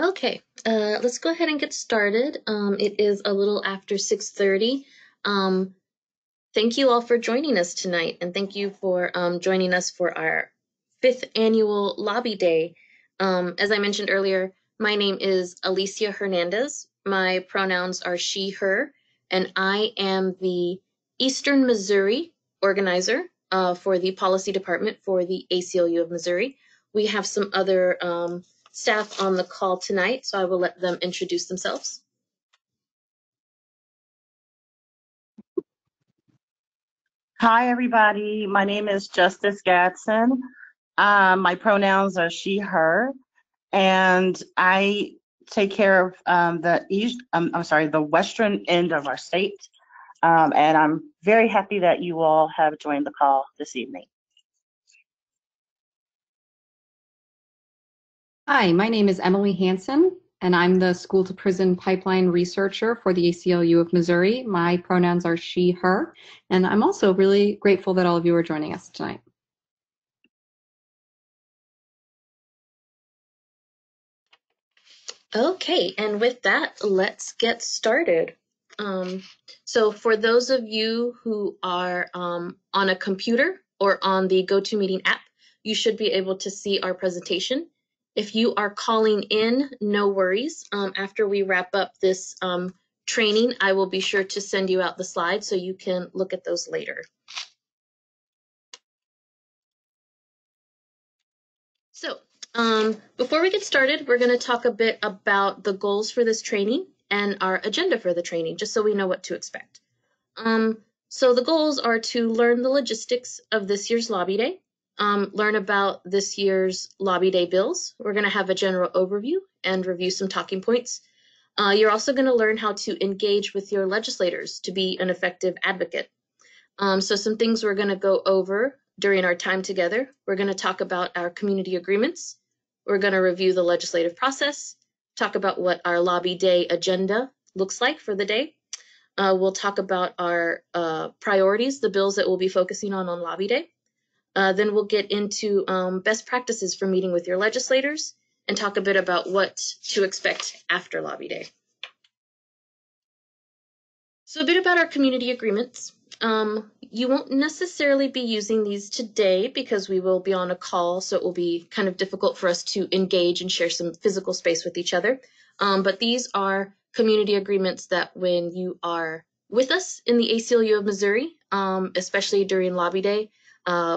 Okay, let's go ahead and get started. It is a little after 6:30. Thank you all for joining us tonight, and thank you for joining us for our 5th annual Lobby Day. As I mentioned earlier, my name is Alicia Hernandez. My pronouns are she, her, and I am the Eastern Missouri organizer for the policy department for the ACLU of Missouri. We have some other staff on the call tonight, so I will let them introduce themselves. Hi, everybody. My name is Justice Gadsden. My pronouns are she, her, and I take care of the western end of our state. And I'm very happy that you all have joined the call this evening. Hi, my name is Emily Hansen, and I'm the School to Prison Pipeline Researcher for the ACLU of Missouri. My pronouns are she, her, and I'm also really grateful that all of you are joining us tonight. Okay, and with that, let's get started. So for those of you who are on a computer or on the GoToMeeting app, you should be able to see our presentation. If you are calling in, no worries. After we wrap up this training, I will be sure to send you out the slides so you can look at those later. So before we get started, we're going to talk a bit about the goals for this training and our agenda for the training, just so we know what to expect. So the goals are to learn the logistics of this year's Lobby Day, learn about this year's Lobby Day bills. We're going to have a general overview and review some talking points. You're also going to learn how to engage with your legislators to be an effective advocate. So some things we're going to go over during our time together. We're going to talk about our community agreements. We're going to review the legislative process, talk about what our Lobby Day agenda looks like for the day. We'll talk about our priorities, the bills that we'll be focusing on Lobby Day. Then we'll get into best practices for meeting with your legislators and talk a bit about what to expect after Lobby Day. So a bit about our community agreements. You won't necessarily be using these today because we will be on a call, so it will be kind of difficult for us to engage and share some physical space with each other. But these are community agreements that when you are with us in the ACLU of Missouri, especially during Lobby Day,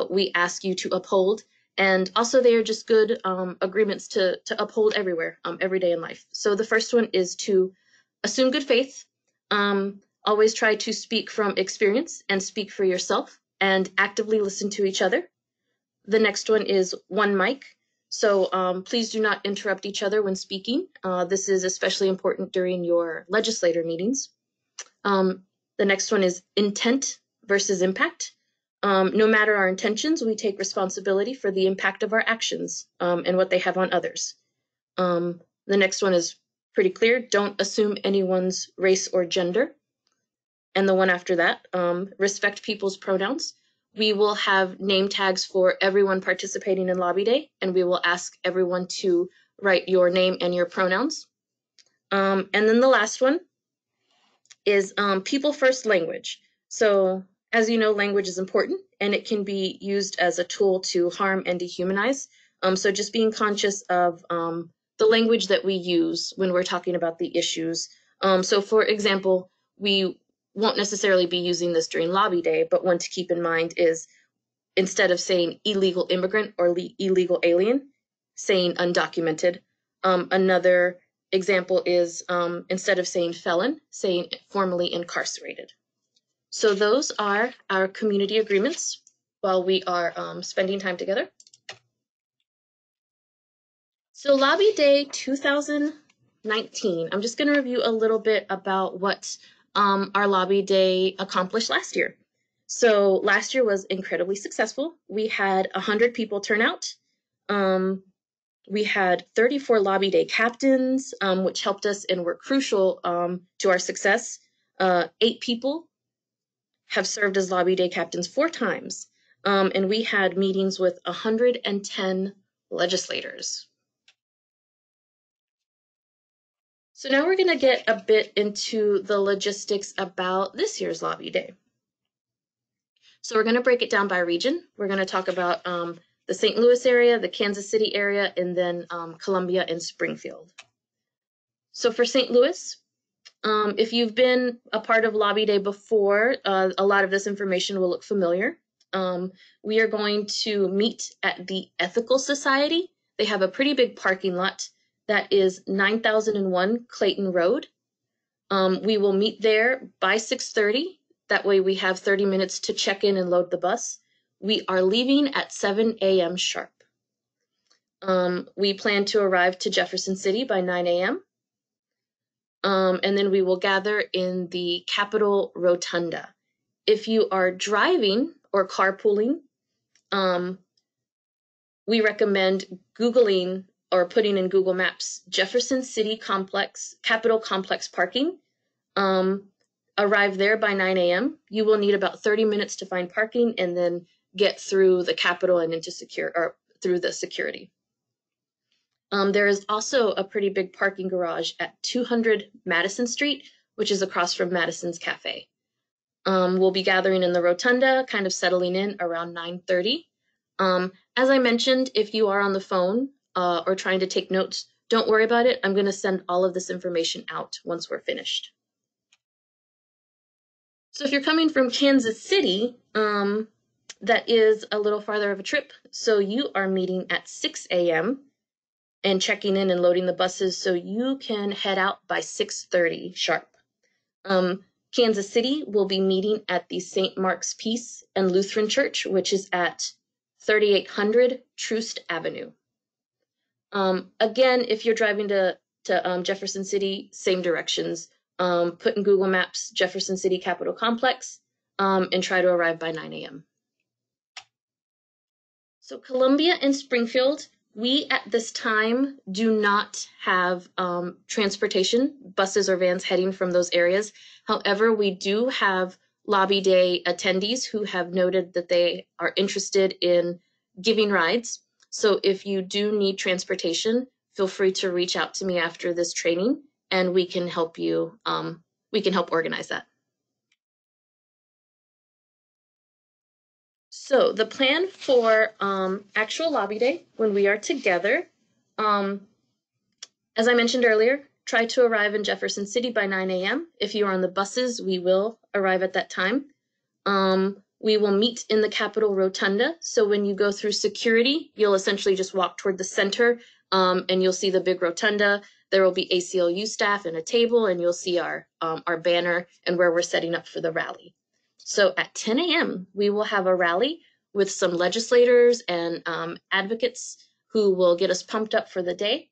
we ask you to uphold. And also they are just good agreements to uphold everywhere, every day in life. So the first one is to assume good faith. Always try to speak from experience and speak for yourself and actively listen to each other. The next one is one mic. So please do not interrupt each other when speaking. This is especially important during your legislator meetings. The next one is intent versus impact. No matter our intentions, we take responsibility for the impact of our actions and what they have on others. The next one is pretty clear. Don't assume anyone's race or gender. And the one after that, respect people's pronouns. We will have name tags for everyone participating in Lobby Day, and we will ask everyone to write your name and your pronouns. And then the last one is people first language. So as you know, language is important, and it can be used as a tool to harm and dehumanize. So just being conscious of the language that we use when we're talking about the issues. So for example, we won't necessarily be using this during Lobby Day, but one to keep in mind is instead of saying illegal immigrant or illegal alien, saying undocumented. Another example is instead of saying felon, saying formerly incarcerated. So those are our community agreements while we are spending time together. So Lobby Day 2019, I'm just going to review a little bit about what our Lobby Day accomplished last year. So last year was incredibly successful. We had 100 people turn out. We had 34 Lobby Day captains, which helped us and were crucial to our success. 8 people have served as Lobby Day captains 4 times. And we had meetings with 110 legislators. So now we're going to get a bit into the logistics about this year's Lobby Day. So we're going to break it down by region. We're going to talk about the St. Louis area, the Kansas City area, and then Columbia and Springfield. So for St. Louis, if you've been a part of Lobby Day before, a lot of this information will look familiar. We are going to meet at the Ethical Society. They have a pretty big parking lot that is 9001 Clayton Road. We will meet there by 6:30. That way we have 30 minutes to check in and load the bus. We are leaving at 7 a.m. sharp. We plan to arrive to Jefferson City by 9 a.m. And then we will gather in the Capitol Rotunda. If you are driving or carpooling, we recommend Googling or putting in Google Maps Jefferson City Complex, Capitol Complex parking. Arrive there by 9 a.m. You will need about 30 minutes to find parking and then get through the Capitol and into through the security. There is also a pretty big parking garage at 200 Madison Street, which is across from Madison's Cafe. We'll be gathering in the Rotunda, kind of settling in around 9:30. As I mentioned, if you are on the phone or trying to take notes, don't worry about it. I'm going to send all of this information out once we're finished. So if you're coming from Kansas City, that is a little farther of a trip. So you are meeting at 6 a.m. and checking in and loading the buses so you can head out by 6:30 sharp. Kansas City will be meeting at the St. Mark's Peace and Lutheran Church, which is at 3800 Troost Avenue. Again, if you're driving to Jefferson City, same directions. Put in Google Maps Jefferson City Capitol Complex and try to arrive by 9 a.m. So Columbia and Springfield, we at this time do not have transportation, buses or vans heading from those areas. However, we do have Lobby Day attendees who have noted that they are interested in giving rides. So if you do need transportation, feel free to reach out to me after this training and we can help you, we can help organize that. So the plan for actual Lobby Day, when we are together, as I mentioned earlier, try to arrive in Jefferson City by 9 a.m. If you are on the buses, we will arrive at that time. We will meet in the Capitol Rotunda. So when you go through security, you'll essentially just walk toward the center and you'll see the big rotunda. There will be ACLU staff and a table, and you'll see our banner and where we're setting up for the rally. So at 10 a.m., we will have a rally with some legislators and advocates who will get us pumped up for the day.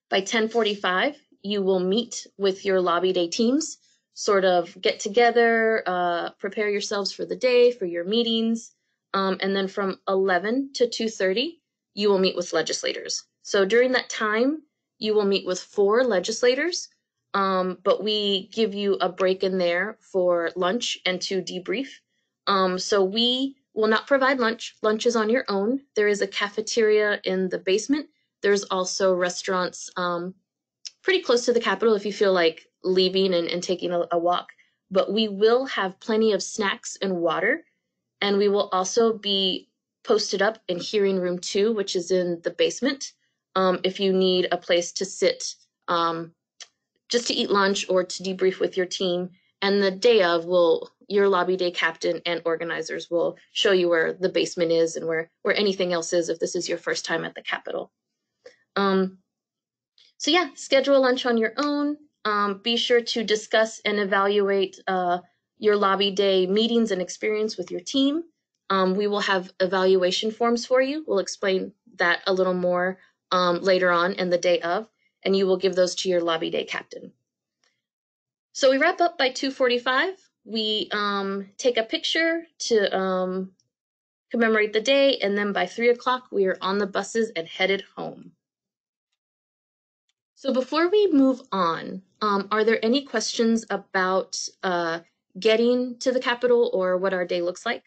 By 10:45, you will meet with your Lobby Day teams, sort of get together, prepare yourselves for the day, for your meetings. And then from 11 to 2:30, you will meet with legislators. So during that time, you will meet with 4 legislators, but we give you a break in there for lunch and to debrief. So we will not provide lunch. Lunch is on your own. There is a cafeteria in the basement. There's also restaurants pretty close to the Capitol if you feel like leaving and taking a walk. But we will have plenty of snacks and water. And we will also be posted up in hearing room 2, which is in the basement. If you need a place to sit just to eat lunch or to debrief with your team. And the day of, your Lobby Day captain and organizers will show you where the basement is and where anything else is if this is your first time at the Capitol. So yeah, schedule lunch on your own. Be sure to discuss and evaluate your Lobby Day meetings and experience with your team. We will have evaluation forms for you. We'll explain that a little more later on and the day of, and you will give those to your Lobby Day captain. So we wrap up by 2:45. We take a picture to commemorate the day, and then by 3 o'clock, we are on the buses and headed home. So before we move on, are there any questions about getting to the Capitol or what our day looks like?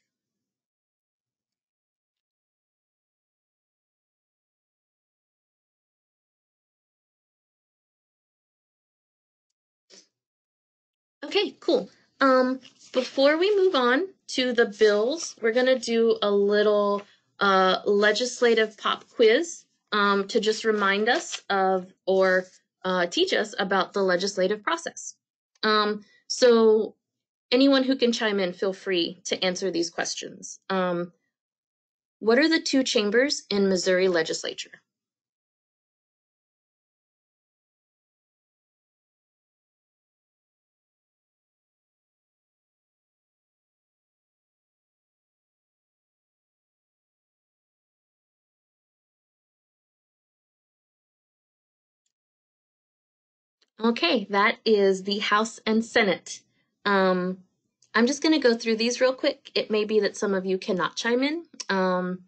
Okay, cool. Before we move on to the bills, we're going to do a little legislative pop quiz to just remind us of or teach us about the legislative process. So anyone who can chime in, feel free to answer these questions. What are the two chambers in Missouri legislature? Okay, that is the House and Senate. I'm just going to go through these real quick. It may be that some of you cannot chime in.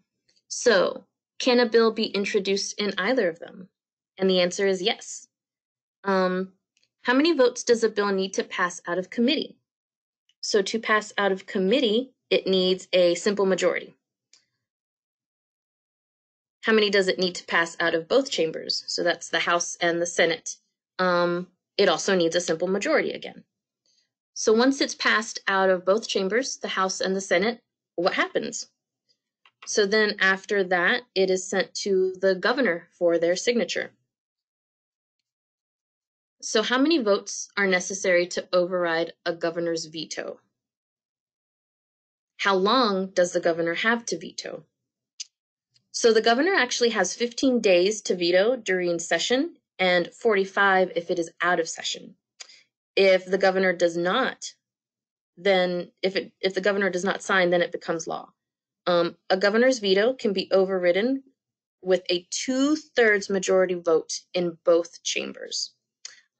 So, can a bill be introduced in either of them? And the answer is yes. How many votes does a bill need to pass out of committee? So to pass out of committee, it needs a simple majority. How many does it need to pass out of both chambers? So that's the House and the Senate. It also needs a simple majority again. So once it's passed out of both chambers, the House and the Senate, what happens? So then after that, it is sent to the governor for their signature. So how many votes are necessary to override a governor's veto? How long does the governor have to veto? So the governor actually has 15 days to veto during session and 45 if it is out of session. If the governor does not, then if the governor does not sign, then it becomes law. A governor's veto can be overridden with a 2/3 majority vote in both chambers.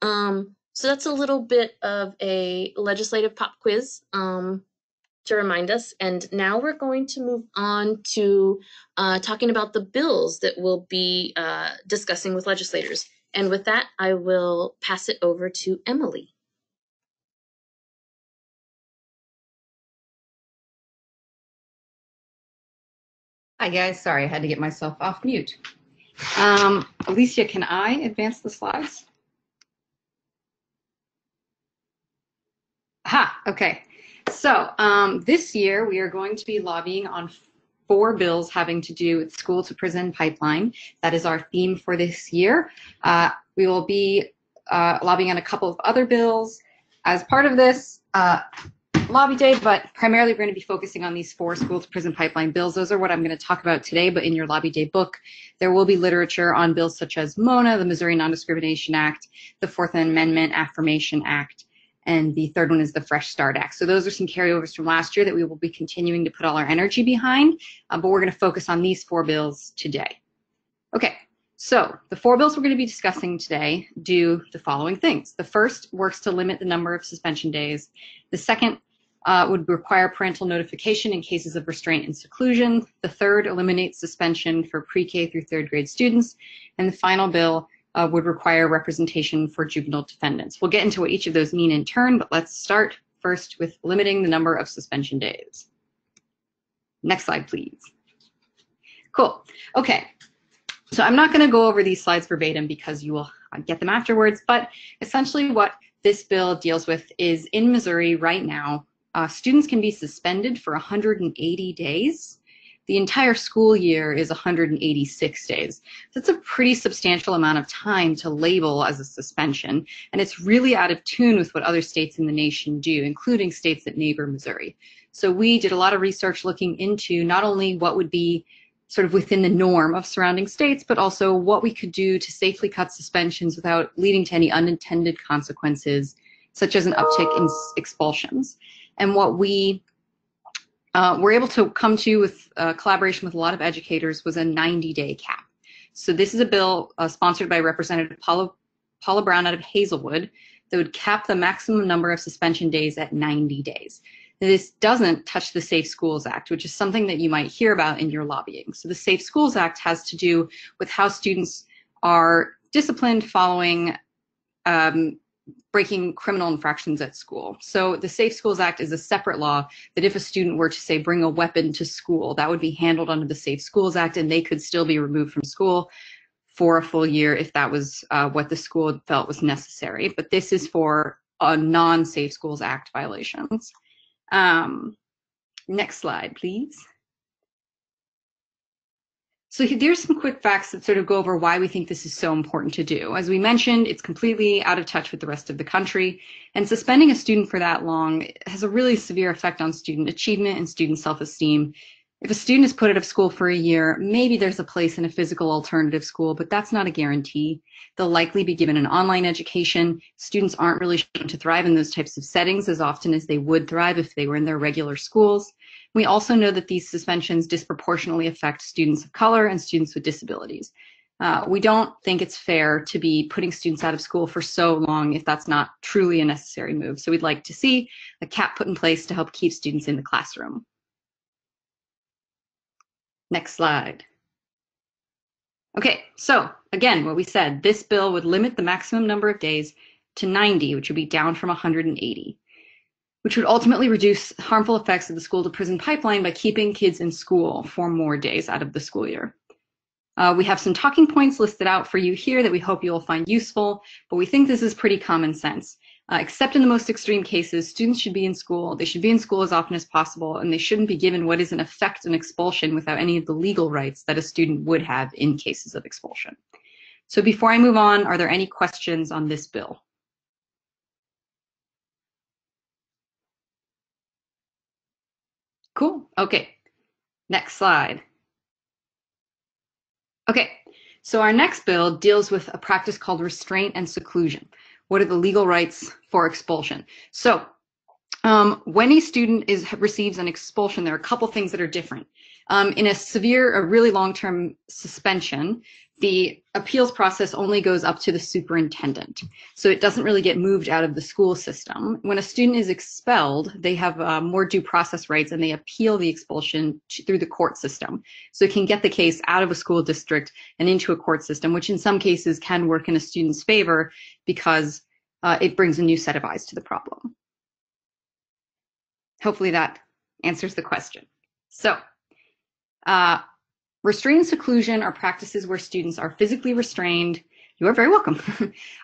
So that's a little bit of a legislative pop quiz to remind us. And now we're going to move on to talking about the bills that we'll be discussing with legislators. And with that, I will pass it over to Emily. Hi guys, sorry, I had to get myself off mute. Alicia, can I advance the slides? Aha, okay. So this year we are going to be lobbying on 4 bills having to do with school to prison pipeline. That is our theme for this year. We will be lobbying on a couple of other bills as part of this lobby day, but primarily we're going to be focusing on these 4 school to prison pipeline bills. Those are what I'm going to talk about today, but in your lobby day book, there will be literature on bills such as MONA, the Missouri Non-Discrimination Act, the 4th Amendment Affirmation Act, and the 3rd one is the Fresh Start Act. So those are some carryovers from last year that we will be continuing to put all our energy behind, but we're going to focus on these 4 bills today. Okay. So the 4 bills we're going to be discussing today do the following things. The first works to limit the number of suspension days. The second would require parental notification in cases of restraint and seclusion. The third eliminates suspension for pre-K through 3rd grade students. And the final bill would require representation for juvenile defendants. We'll get into what each of those mean in turn, but let's start first with limiting the number of suspension days. Next slide, please. Cool. Okay. So I'm not going to go over these slides verbatim because you will get them afterwards, but essentially what this bill deals with is in Missouri right now, students can be suspended for 180 days. The entire school year is 186 days. That's a pretty substantial amount of time to label as a suspension, and it's really out of tune with what other states in the nation do, including states that neighbor Missouri. So we did a lot of research looking into not only what would be sort of within the norm of surrounding states, but also what we could do to safely cut suspensions without leading to any unintended consequences, such as an uptick in expulsions. And what we were able to come to with collaboration with a lot of educators was a 90-day cap. So this is a bill sponsored by Representative Paula Brown out of Hazelwood that would cap the maximum number of suspension days at 90 days. This doesn't touch the Safe Schools Act, which is something that you might hear about in your lobbying. So the Safe Schools Act has to do with how students are disciplined following breaking criminal infractions at school. So the Safe Schools Act is a separate law that if a student were to, say, bring a weapon to school, that would be handled under the Safe Schools Act, and they could still be removed from school for a full year if that was what the school felt was necessary. But this is for non-Safe Schools Act violations. Next slide, please. So there's some quick facts that sort of go over why we think this is so important to do. As we mentioned, it's completely out of touch with the rest of the country, and suspending a student for that long has a really severe effect on student achievement and student self-esteem. If a student is put out of school for a year, maybe there's a place in a physical alternative school, but that's not a guarantee. They'll likely be given an online education. Students aren't really shown to thrive in those types of settings as often as they would thrive if they were in their regular schools. We also know that these suspensions disproportionately affect students of color and students with disabilities. We don't think it's fair to be putting students out of school for so long if that's not truly a necessary move. So we'd like to see a cap put in place to help keep students in the classroom. Next slide. Okay, so again, what we said, this bill would limit the maximum number of days to 90, which would be down from 180, which would ultimately reduce harmful effects of the school to prison pipeline by keeping kids in school for more days out of the school year. We have some talking points listed out for you here that we hope you will find useful, but we think this is pretty common sense. Except in the most extreme cases, students should be in school. They should be in school as often as possible, and they shouldn't be given what is in effect an expulsion without any of the legal rights that a student would have in cases of expulsion. So before I move on, are there any questions on this bill? Cool. Okay. Next slide. Okay. So our next bill deals with a practice called restraint and seclusion. What are the legal rights for expulsion? So when a student receives an expulsion, there are a couple things that are different. In a really long-term suspension, the appeals process only goes up to the superintendent. So it doesn't really get moved out of the school system. When a student is expelled, they have more due process rights and they appeal the expulsion through the court system. So it can get the case out of a school district and into a court system, which in some cases can work in a student's favor because it brings a new set of eyes to the problem. Hopefully that answers the question. So, restraint and seclusion are practices where students are physically restrained. You are very welcome.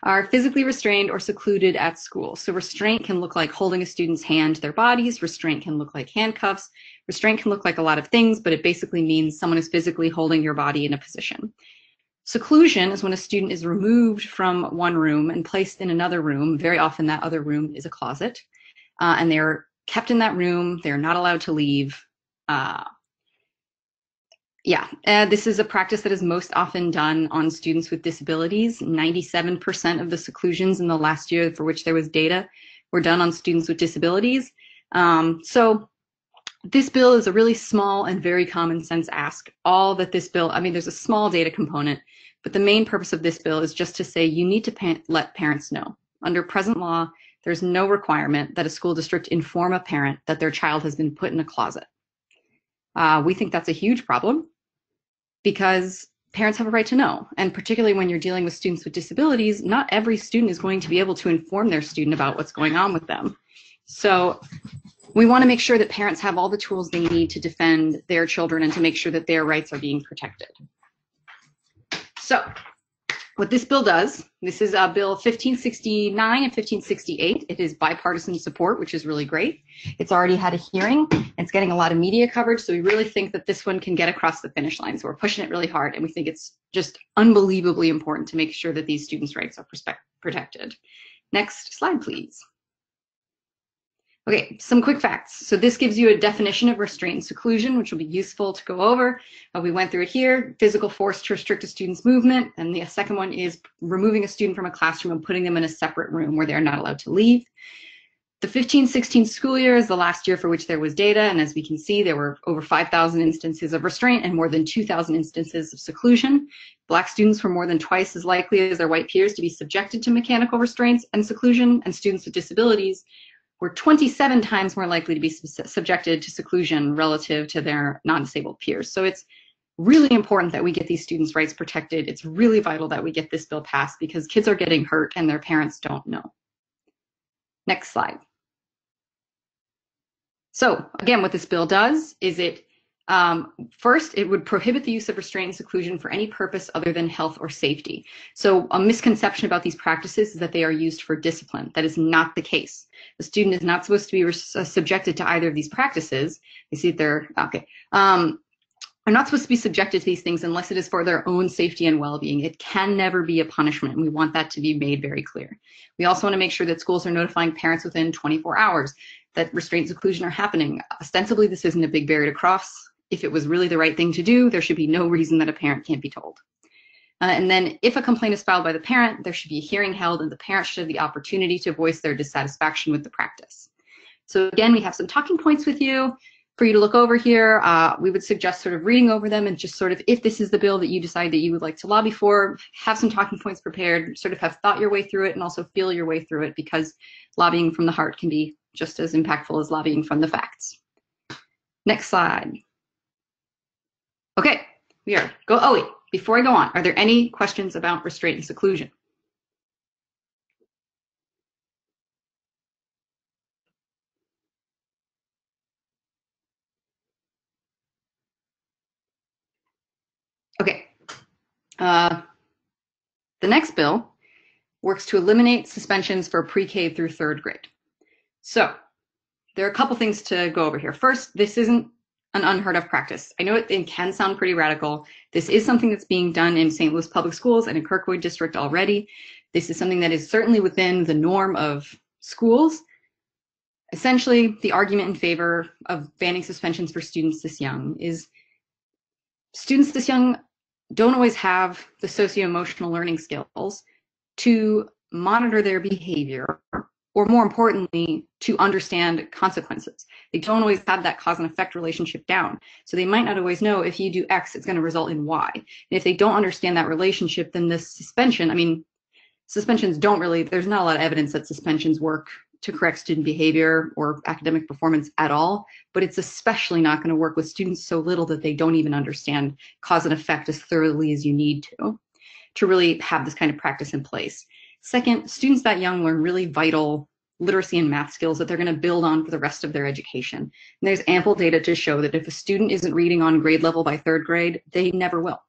Are physically restrained or secluded at school. So restraint can look like holding a student's hand to their bodies. Restraint can look like handcuffs. Restraint can look like a lot of things, but it basically means someone is physically holding your body in a position. Seclusion is when a student is removed from one room and placed in another room. Very often that other room is a closet, and they're kept in that room. They're not allowed to leave. This is a practice that is most often done on students with disabilities. 97% of the seclusions in the last year for which there was data were done on students with disabilities. So this bill is a really small and very common sense ask. All that this bill, there's a small data component, but the main purpose of this bill is just to say you need to let parents know. Under present law, there's no requirement that a school district inform a parent that their child has been put in a closet. We think that's a huge problem because parents have a right to know. And particularly when you're dealing with students with disabilities, not every student is going to be able to inform their student about what's going on with them. So we want to make sure that parents have all the tools they need to defend their children and to make sure that their rights are being protected. So what this bill does, this is Bill 1569 and 1568. It is bipartisan support, which is really great. It's already had a hearing. It's getting a lot of media coverage, so we really think that this one can get across the finish line. So we're pushing it really hard, and we think it's just unbelievably important to make sure that these students' rights are protected. Next slide, please. Okay, some quick facts. So this gives you a definition of restraint and seclusion, which will be useful to go over. We went through it here. Physical force to restrict a student's movement. And the second one is removing a student from a classroom and putting them in a separate room where they're not allowed to leave. The 15-16 school year is the last year for which there was data. And as we can see, there were over 5,000 instances of restraint and more than 2,000 instances of seclusion. Black students were more than twice as likely as their white peers to be subjected to mechanical restraints and seclusion, and students with disabilities were 27 times more likely to be subjected to seclusion relative to their non-disabled peers. So it's really important that we get these students' rights protected. It's really vital that we get this bill passed because kids are getting hurt and their parents don't know. Next slide. So again, what this bill does is it First, it would prohibit the use of restraint and seclusion for any purpose other than health or safety. So a misconception about these practices is that they are used for discipline. That is not the case. The student is not supposed to be subjected to either of these practices. You see they're, okay. Are not supposed to be subjected to these things unless it is for their own safety and well-being. It can never be a punishment, and we want that to be made very clear. We also want to make sure that schools are notifying parents within 24 hours that restraint and seclusion are happening. Ostensibly, this isn't a big barrier to cross. If it was really the right thing to do, there should be no reason that a parent can't be told. And then if a complaint is filed by the parent, there should be a hearing held, and the parent should have the opportunity to voice their dissatisfaction with the practice. So again, we have some talking points with you for you to look over here. We would suggest sort of reading over them and just sort of, if this is the bill that you decide that you would like to lobby for, have some talking points prepared, sort of have thought your way through it and also feel your way through it, because lobbying from the heart can be just as impactful as lobbying from the facts. Next slide. Okay, oh wait, before I go on, are there any questions about restraint and seclusion? Okay, the next bill works to eliminate suspensions for pre-K through 3rd grade. So there are a couple things to go over here. First, this isn't an unheard of practice. I know it can sound pretty radical. This is something that's being done in St. Louis Public Schools and in Kirkwood District already. This is something that is certainly within the norm of schools. Essentially, the argument in favor of banning suspensions for students this young is students this young don't always have the socio-emotional learning skills to monitor their behavior, or more importantly, to understand consequences. They don't always have that cause and effect relationship down. So they might not always know if you do X, it's going to result in Y. And if they don't understand that relationship, then this suspension, I mean, suspensions don't really, there's not a lot of evidence that suspensions work to correct student behavior or academic performance at all, but it's especially not going to work with students so little that they don't even understand cause and effect as thoroughly as you need to really have this kind of practice in place. Second, students that young learn really vital literacy and math skills that they're going to build on for the rest of their education. And there's ample data to show that if a student isn't reading on grade level by 3rd grade, they never will.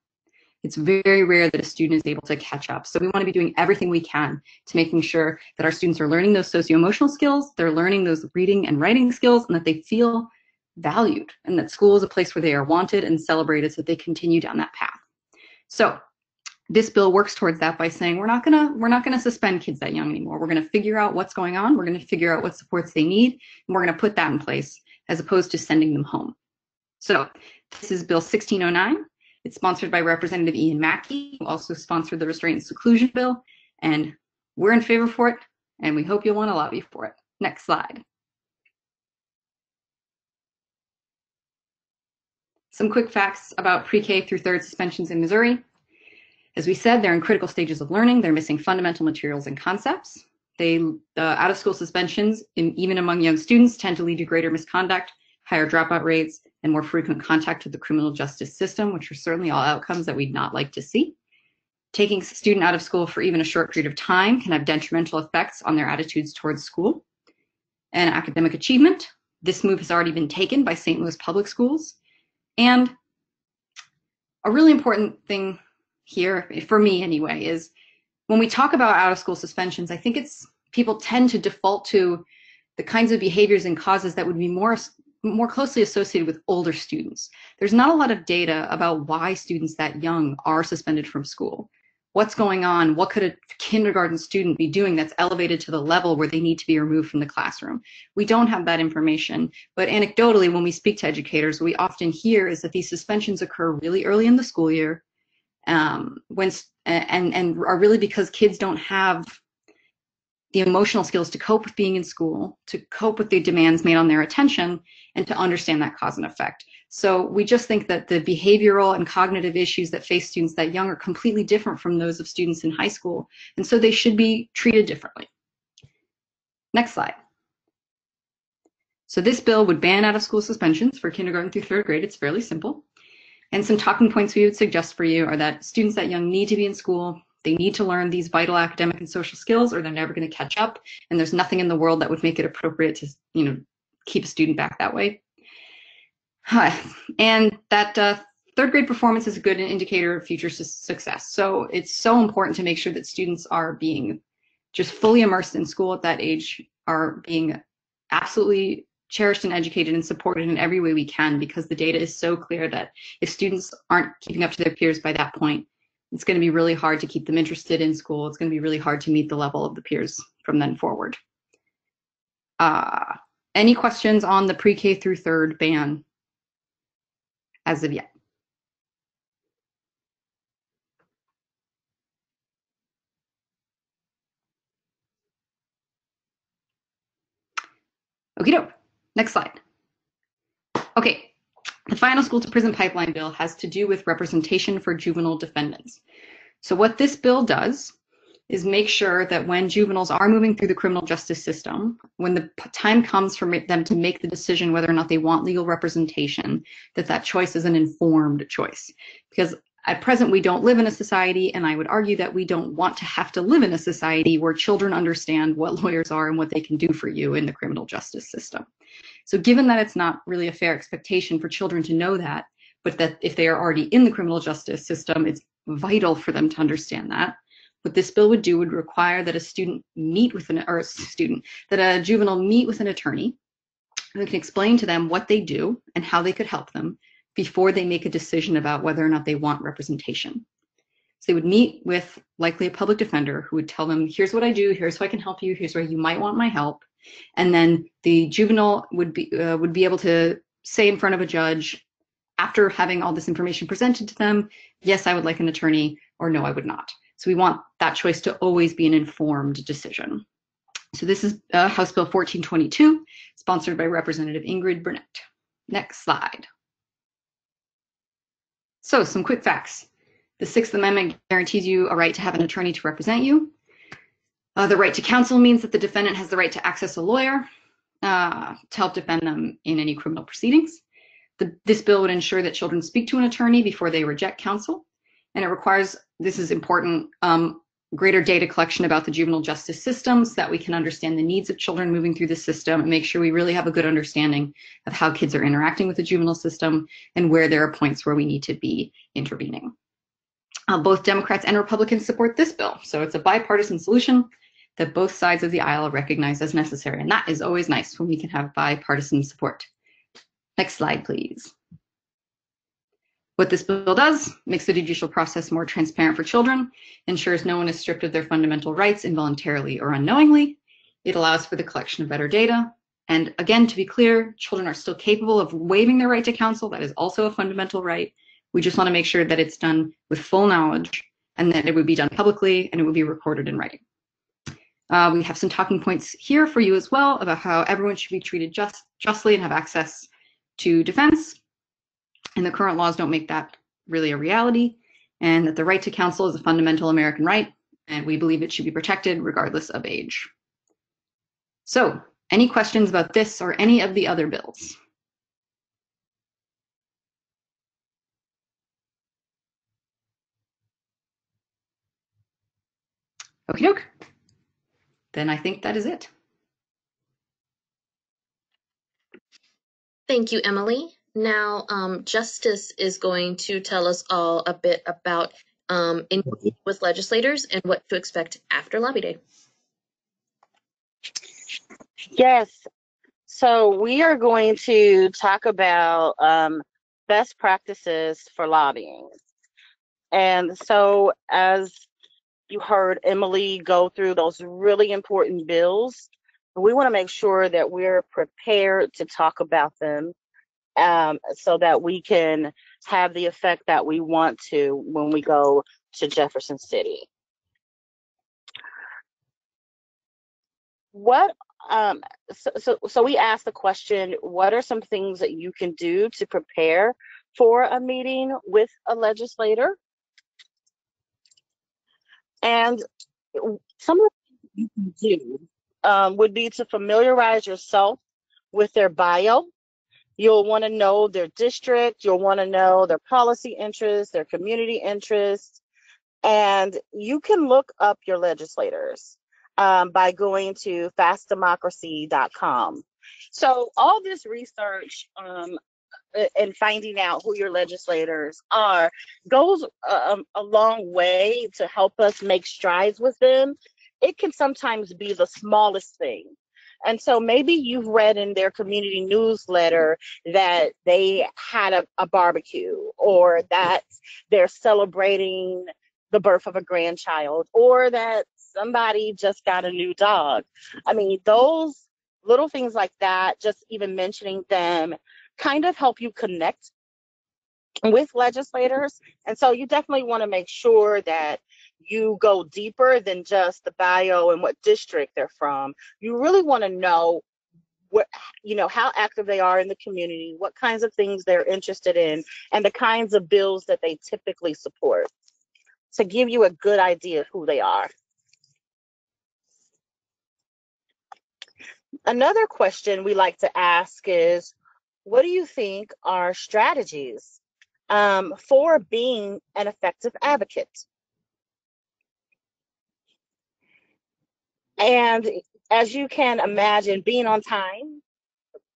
It's very rare that a student is able to catch up. So we want to be doing everything we can to making sure that our students are learning those socio-emotional skills, they're learning those reading and writing skills, and that they feel valued, and that school is a place where they are wanted and celebrated so that they continue down that path. So this bill works towards that by saying we're not gonna suspend kids that young anymore. We're gonna figure out what's going on, we're gonna figure out what supports they need, and we're gonna put that in place as opposed to sending them home. So this is Bill 1609. It's sponsored by Representative Ian Mackey, who also sponsored the Restraint and Seclusion bill, and we're in favor for it, and we hope you'll want to lobby for it. Next slide. Some quick facts about pre-K through 3rd suspensions in Missouri. As we said, they're in critical stages of learning. They're missing fundamental materials and concepts. Out-of-school suspensions, even among young students, tend to lead to greater misconduct, higher dropout rates, and more frequent contact with the criminal justice system, which are certainly all outcomes that we'd not like to see. Taking a student out of school for even a short period of time can have detrimental effects on their attitudes towards school and academic achievement. This move has already been taken by St. Louis Public Schools. And a really important thing here, for me anyway, is when we talk about out-of-school suspensions, I think people tend to default to the kinds of behaviors and causes that would be more closely associated with older students. There's not a lot of data about why students that young are suspended from school. What's going on? What could a kindergarten student be doing that's elevated to the level where they need to be removed from the classroom? We don't have that information, but anecdotally, when we speak to educators, what we often hear is that these suspensions occur really early in the school year, and are really because kids don't have the emotional skills to cope with being in school, to cope with the demands made on their attention, and to understand that cause and effect. So we just think that the behavioral and cognitive issues that face students that young are completely different from those of students in high school, and so they should be treated differently. Next slide. So this bill would ban out-of-school suspensions for kindergarten through 3rd grade. It's fairly simple. And some talking points we would suggest for you are that students that young need to be in school. They need to learn these vital academic and social skills, or they're never going to catch up. And there's nothing in the world that would make it appropriate to, keep a student back that way. And that third grade performance is a good indicator of future success. So it's so important to make sure that students are being just fully immersed in school at that age, are being absolutely cherished and educated and supported in every way we can, because the data is so clear that if students aren't keeping up to their peers by that point, it's going to be really hard to keep them interested in school. It's going to be really hard to meet the level of the peers from then forward. Any questions on the pre-K through third ban as of yet? Okie doke. Next slide. Okay, the final school to prison pipeline bill has to do with representation for juvenile defendants. So what this bill does is make sure that when juveniles are moving through the criminal justice system, when the time comes for them to make the decision whether or not they want legal representation, that choice is an informed choice. Because at present, we don't live in a society, and I would argue that we don't want to have to live in a society where children understand what lawyers are and what they can do for you in the criminal justice system. So given that it's not really a fair expectation for children to know that, but that if they are already in the criminal justice system, it's vital for them to understand that. What this bill would do would require that a juvenile meet with an attorney who can explain to them what they do and how they could help them before they make a decision about whether or not they want representation. So they would meet with likely a public defender who would tell them, here's what I do, here's how I can help you, here's where you might want my help. And then the juvenile would be able to say in front of a judge, after having all this information presented to them, yes, I would like an attorney, or no, I would not. So we want that choice to always be an informed decision. So this is House Bill 1422, sponsored by Representative Ingrid Burnett. Next slide. So some quick facts. The Sixth Amendment guarantees you a right to have an attorney to represent you. The right to counsel means that the defendant has the right to access a lawyer to help defend them in any criminal proceedings. This bill would ensure that children speak to an attorney before they reject counsel. And it requires, this is important, greater data collection about the juvenile justice system so that we can understand the needs of children moving through the system and make sure we really have a good understanding of how kids are interacting with the juvenile system and where there are points where we need to be intervening. Both Democrats and Republicans support this bill. So it's a bipartisan solution that both sides of the aisle recognize as necessary. And that is always nice when we can have bipartisan support. Next slide, please. What this bill does makes the judicial process more transparent for children, ensures no one is stripped of their fundamental rights involuntarily or unknowingly. It allows for the collection of better data. And again, to be clear, children are still capable of waiving their right to counsel. That is also a fundamental right. We just want to make sure that it's done with full knowledge and that it would be done publicly and it would be recorded in writing. We have some talking points here for you as well about how everyone should be treated justly and have access to defense. And the current laws don't make that really a reality, and that the right to counsel is a fundamental American right, and we believe it should be protected regardless of age. So, any questions about this or any of the other bills? Okie doke. Then I think that is it. Thank you, Emily. Now, Justice is going to tell us all a bit about engaging with legislators and what to expect after Lobby Day. Yes. So we are going to talk about best practices for lobbying. And so as you heard Emily go through those really important bills, we want to make sure that we're prepared to talk about them so that we can have the effect that we want to when we go to Jefferson City. So we asked the question, what are some things that you can do to prepare for a meeting with a legislator? And some of the things you can do would be to familiarize yourself with their bio. You'll want to know their district, you'll want to know their policy interests, their community interests, and you can look up your legislators by going to fastdemocracy.com. So all this research and finding out who your legislators are goes a long way to help us make strides with them. It can sometimes be the smallest thing. And so maybe you've read in their community newsletter that they had a barbecue, or that they're celebrating the birth of a grandchild, or that somebody just got a new dog. I mean, those little things like that, just even mentioning them, kind of help you connect with legislators. And so you definitely want to make sure that you go deeper than just the bio and what district they're from. You really want to know what, how active they are in the community, what kinds of things they're interested in, and the kinds of bills that they typically support, to give you a good idea of who they are. Another question we like to ask is, what do you think are strategies for being an effective advocate? And as you can imagine, being on time,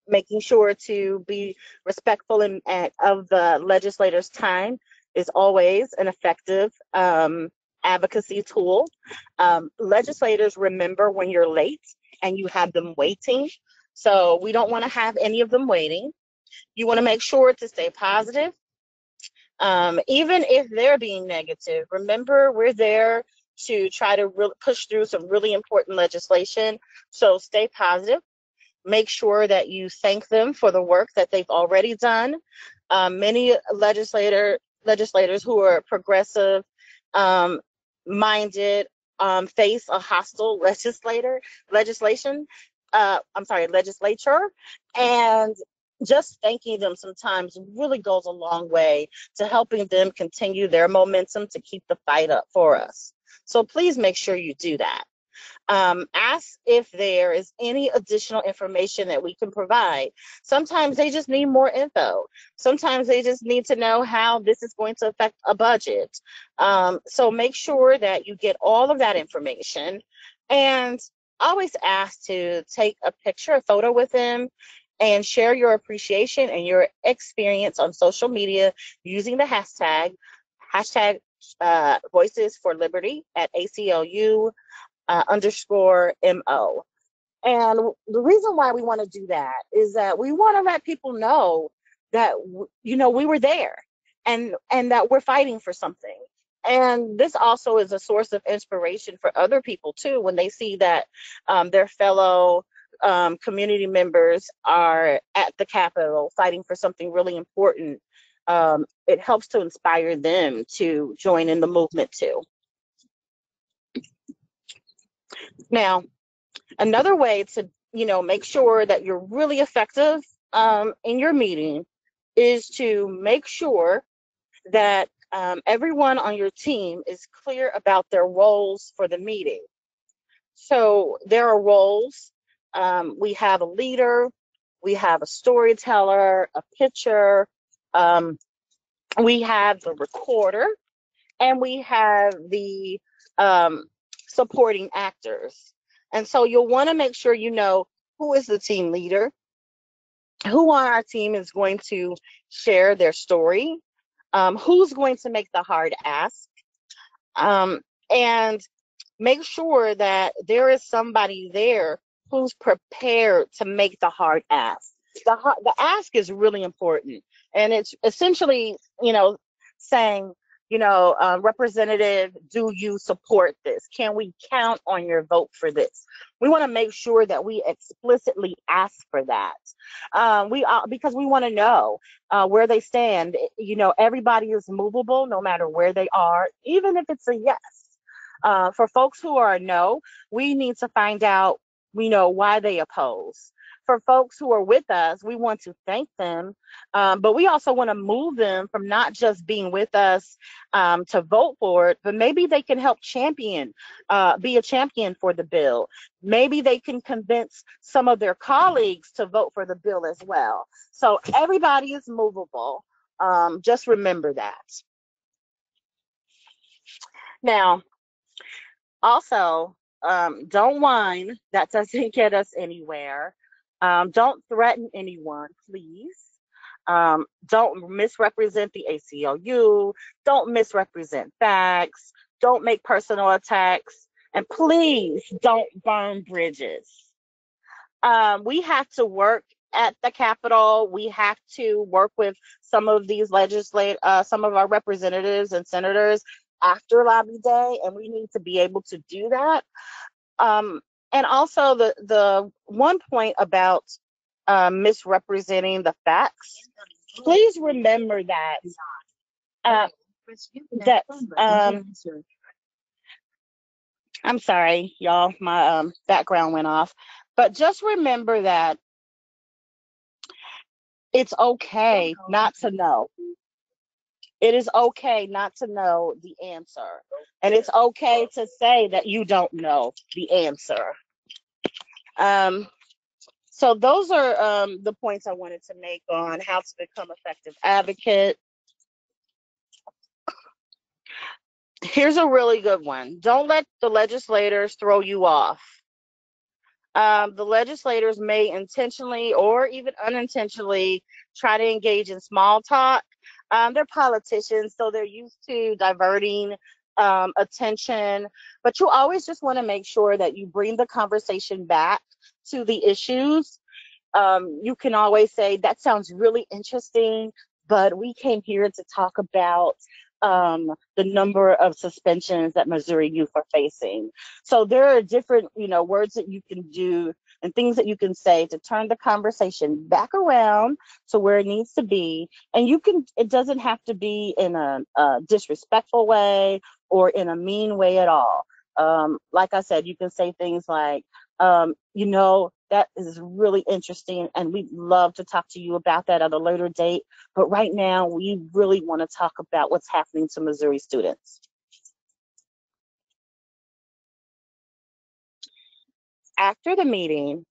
making sure to be respectful of the legislator's time is always an effective advocacy tool. Legislators remember when you're late and you have them waiting. So we don't want to have any of them waiting. You want to make sure to stay positive. Even if they're being negative, remember we're there to try to push through some really important legislation. So stay positive. Make sure that you thank them for the work that they've already done. Many legislators who are progressive minded face a hostile legislature, and just thanking them sometimes really goes a long way to helping them continue their momentum to keep the fight up for us. So please make sure you do that. Ask if there is any additional information that we can provide. Sometimes they just need more info. Sometimes they just need to know how this is going to affect a budget. So make sure that you get all of that information, and always ask to take a picture, a photo with them, and share your appreciation and your experience on social media using the hashtag Voices for Liberty at ACLU _MO. And the reason why we want to do that is that we want to let people know that, we were there, and that we're fighting for something. And this also is a source of inspiration for other people too, when they see that their fellow community members are at the Capitol fighting for something really important. It helps to inspire them to join in the movement too. Now, another way to, make sure that you're really effective in your meeting is to make sure that everyone on your team is clear about their roles for the meeting. So there are roles. We have a leader, we have a storyteller, a pitcher, we have the recorder, and we have the supporting actors. And so you'll want to make sure you know who is the team leader, who on our team is going to share their story, who's going to make the hard ask, and make sure that there is somebody there who's prepared to make the hard ask. The ask is really important, and it's essentially, saying, Representative, do you support this? Can we count on your vote for this? We want to make sure that we explicitly ask for that. Because we want to know where they stand. Everybody is movable no matter where they are, even if it's a yes. For folks who are a no, we need to find out, why they oppose. For folks who are with us, we want to thank them, but we also want to move them from not just being with us to vote for it, but maybe they can help be a champion for the bill. Maybe they can convince some of their colleagues to vote for the bill as well. So everybody is movable. Just remember that. Now, also, don't whine. That doesn't get us anywhere. Don't threaten anyone, please. Don't misrepresent the ACLU. Don't misrepresent facts. Don't make personal attacks. And please don't burn bridges. We have to work at the Capitol. We have to work with some of these some of our representatives and senators after Lobby Day, and we need to be able to do that. And also the one point about misrepresenting the facts. Please remember that that I'm sorry, y'all, my background went off. But just remember that it's okay not to know. It is okay not to know the answer. And it's okay to say that you don't know the answer. So those are the points I wanted to make on how to become effective advocate. Here's a really good one. Don't let the legislators throw you off. The legislators may intentionally or even unintentionally try to engage in small talk. They're politicians, so they're used to diverting attention, but you always just want to make sure that you bring the conversation back to the issues. You can always say, that sounds really interesting, but we came here to talk about the number of suspensions that Missouri youth are facing. So there are different, words that you can do and things that you can say to turn the conversation back around to where it needs to be. And it doesn't have to be in a disrespectful way or in a mean way at all. Like I said, you can say things like, that is really interesting, and we'd love to talk to you about that at a later date. But right now, we really want to talk about what's happening to Missouri students. After the meeting,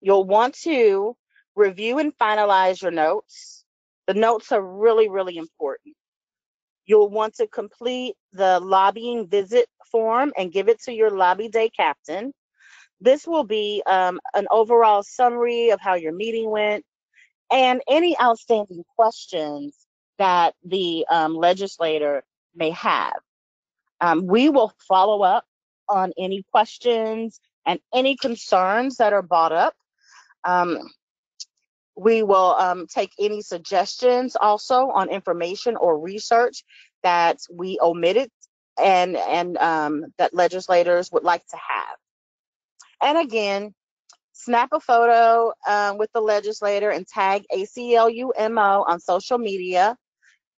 you'll want to review and finalize your notes. The notes are really, really important. You'll want to complete the lobbying visit form and give it to your lobby day captain. This will be an overall summary of how your meeting went and any outstanding questions that the legislator may have. We will follow up on any questions and any concerns that are brought up. We will take any suggestions also on information or research that we omitted and that legislators would like to have. And again, snap a photo with the legislator and tag ACLUMO on social media,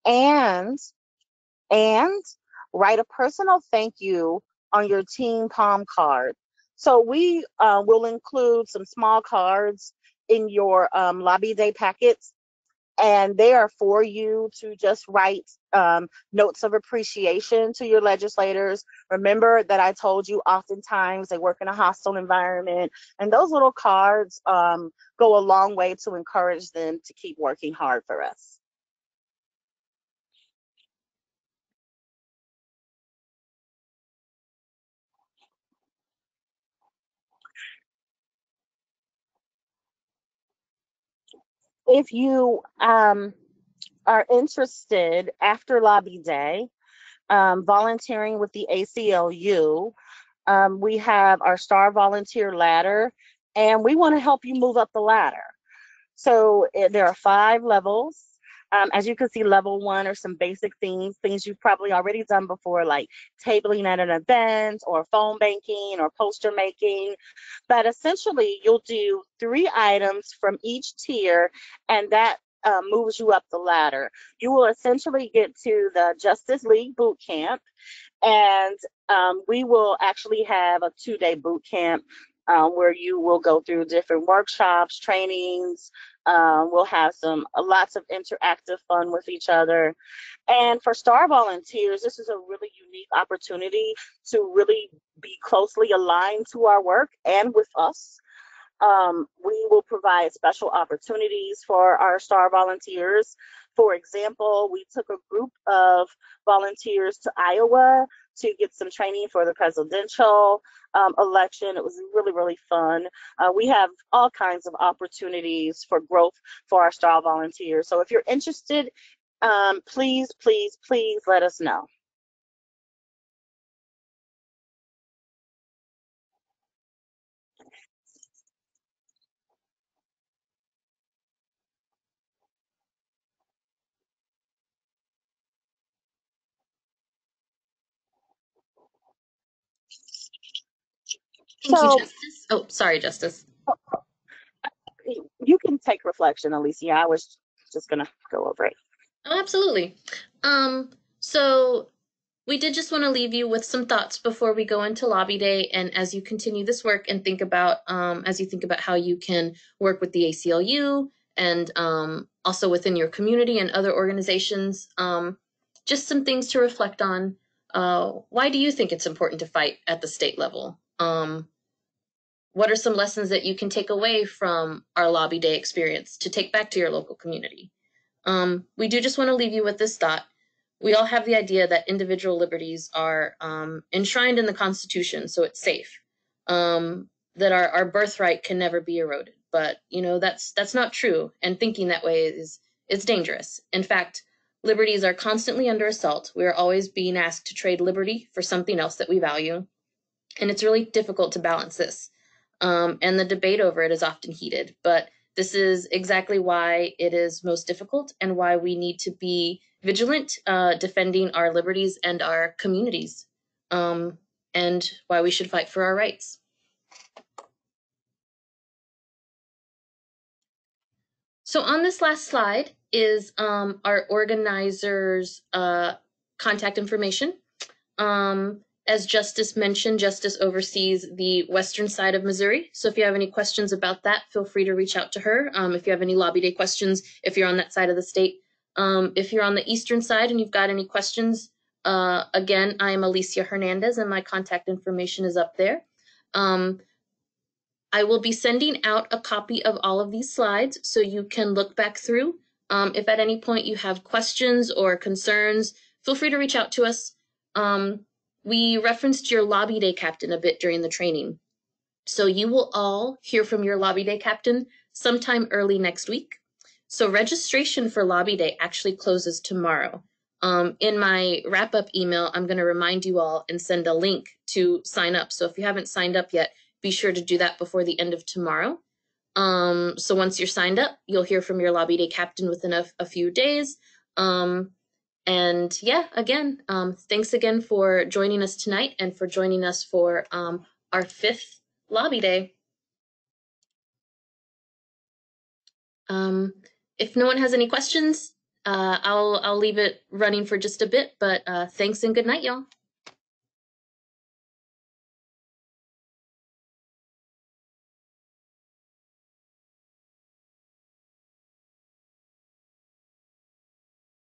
and write a personal thank you on your team palm card. So we will include some small cards in your lobby day packets, and they are for you to just write notes of appreciation to your legislators. Remember that I told you oftentimes they work in a hostile environment, and those little cards go a long way to encourage them to keep working hard for us. If you are interested after Lobby Day, volunteering with the ACLU, we have our Star Volunteer Ladder, and we want to help you move up the ladder. So there are 5 levels. As you can see, level 1 are some basic things you've probably already done before, like tabling at an event or phone banking or poster making. But essentially, you'll do 3 items from each tier, and that moves you up the ladder. You will essentially get to the Justice League boot camp, and we will actually have a 2-day boot camp where you will go through different workshops, trainings. We'll have lots of interactive fun with each other. And for Star Volunteers, this is a really unique opportunity to really be closely aligned to our work and with us. We will provide special opportunities for our Star Volunteers. For example, we took a group of volunteers to Iowa to get some training for the presidential election. It was really, really fun. We have all kinds of opportunities for growth for our STAR volunteers. So if you're interested, please, please, please let us know. Thank you, So Justice. Oh, sorry, Justice. you can take reflection, Alicia. I was just going to go over it. Oh, absolutely. So we did just want to leave you with some thoughts before we go into Lobby Day, and as you continue this work and think about, as you think about how you can work with the ACLU and also within your community and other organizations, just some things to reflect on. Why do you think it's important to fight at the state level? What are some lessons that you can take away from our Lobby Day experience to take back to your local community? We do just want to leave you with this thought. We all have the idea that individual liberties are enshrined in the Constitution, so it's safe. That our birthright can never be eroded. But that's not true, and thinking that way it's dangerous. In fact, liberties are constantly under assault. We are always being asked to trade liberty for something else that we value, and it's really difficult to balance this. And the debate over it is often heated, but this is exactly why it is most difficult and why we need to be vigilant, defending our liberties and our communities, and why we should fight for our rights. So on this last slide is our organizers' contact information. As Justice mentioned, Justice oversees the western side of Missouri. So if you have any questions about that, feel free to reach out to her. If you have any Lobby Day questions, if you're on that side of the state. If you're on the eastern side and you've got any questions, again, I am Alicia Hernandez and my contact information is up there. I will be sending out a copy of all of these slides so you can look back through. If at any point you have questions or concerns, feel free to reach out to us. We referenced your Lobby Day captain a bit during the training. So you will all hear from your Lobby Day captain sometime early next week. So registration for Lobby Day actually closes tomorrow. In my wrap-up email, I'm going to remind you all and send a link to sign up. So if you haven't signed up yet, be sure to do that before the end of tomorrow. So once you're signed up, you'll hear from your Lobby Day captain within a few days. And yeah, again, thanks again for joining us tonight and for joining us for our 5th Lobby Day. If no one has any questions, I'll leave it running for just a bit, but thanks and good night, y'all.